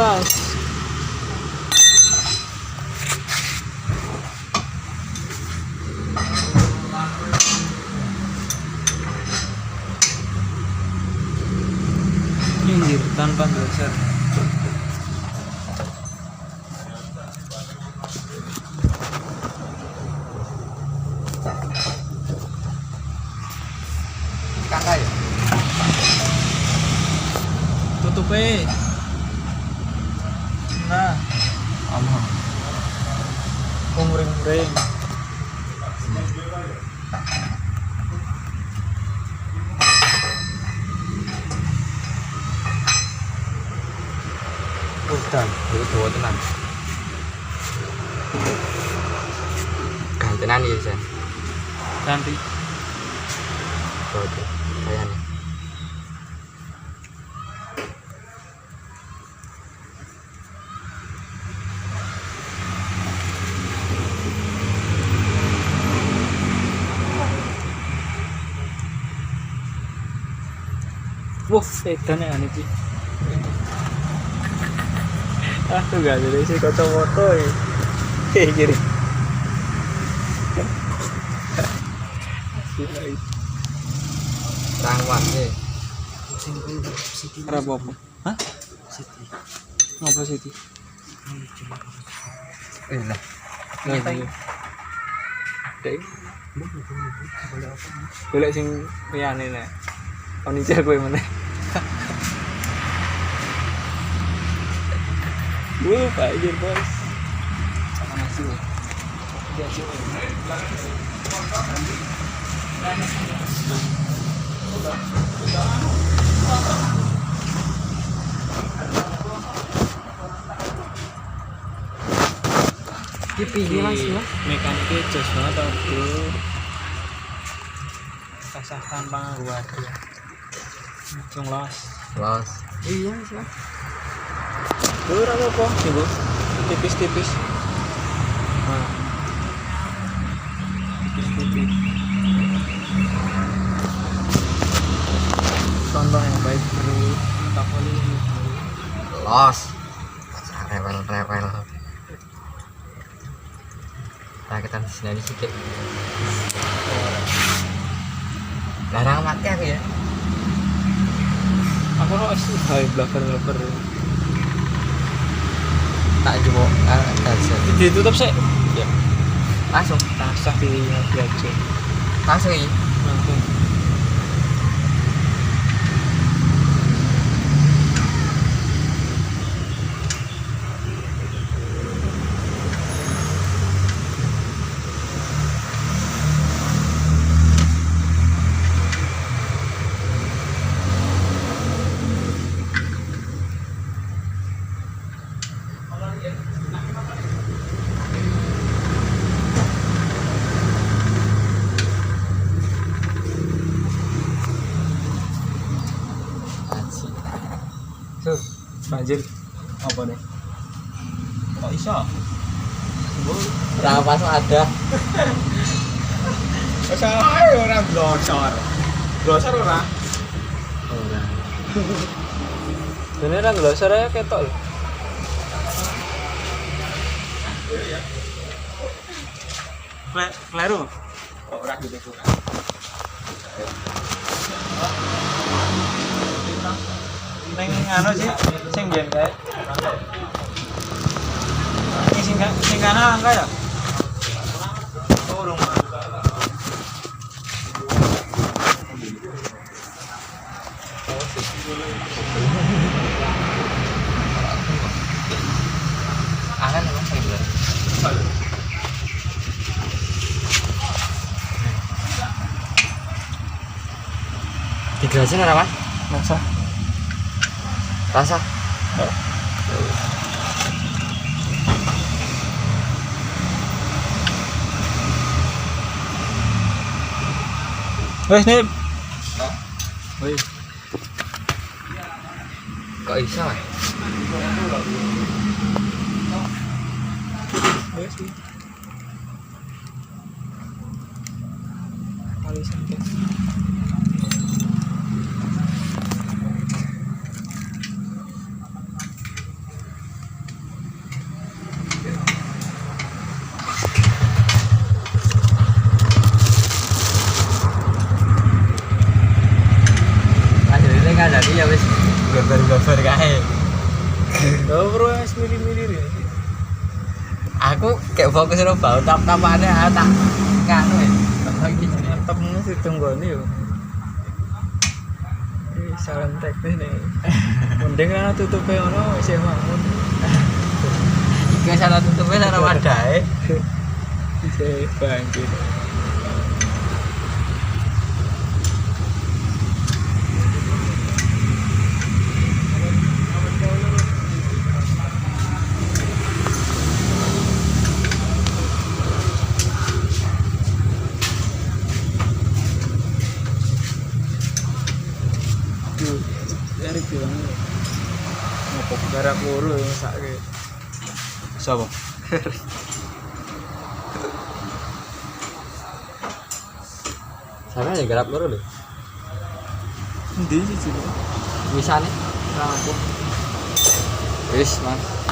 12. Anjir, tanpa geser. Kakak ya? Tutupin. Nah, Aman. muring-muring. Udan, itu dua tenan. Gantenan ya, Sen. Nanti Oke, kayaknya. wuh, edan ya niki. Tuh gak jadi sih kacamata ya. Kayak gini. Rangwas ya. Kenapa apa? Hah? Ngapa Siti? Lah. Nah, iya. Dek. Golek sing liyane nek. Onija kowe meneh. Pak Ijir bos. Sama nasi. Dia cium. Dipilih Mas ya. Mekaniknya jos banget tau bro. Rasakan panganggo waduh. Langsung los. Los. Iya, Mas ya. Dur apa? Ibu. Tipis-tipis. Nah. Tipis-tipis. Contoh yang baik bro. Tak boleh. Los. Rewel. Rakitan di sini sedikit. Larang mati aku ya. Aku kok sih hai blaber. Tak jumbo dasar. Ditutup sih. Ya. Langsung. Tasah di aja. Langsung ya. Langsung. Tuh, banjir. Apa nih? Kok iso? Rapas ada. Salah orang glosor. Glosor ora? Ora. Dene ra glosor ya ketok lho. Kleru. Kok ora gitu ora. Neng anu sih, sing biyen kae. Ini sing kanan angka ya? Turun. Angan emang kayak gitu. Dijelasin apa, Mas? Masa? Rasa? Wes nih. Wih. Kok bisa, Mas? Wes nih. Kali sampai. aku kayak fokus lo bau tap-tapannya tak nganu ya. lagi nyetepnya sih tunggone yo. Ini salam teknis nih. Mending kan tutupnya ono isih bangun. Iki salah tutupnya salah wadahe. Isih banjir. Dari bilang ngopok garap loro yang sakit. Sopo? Sampe ya garap loro lho. Endi sih sih? Misane Rampung. wis, Mas.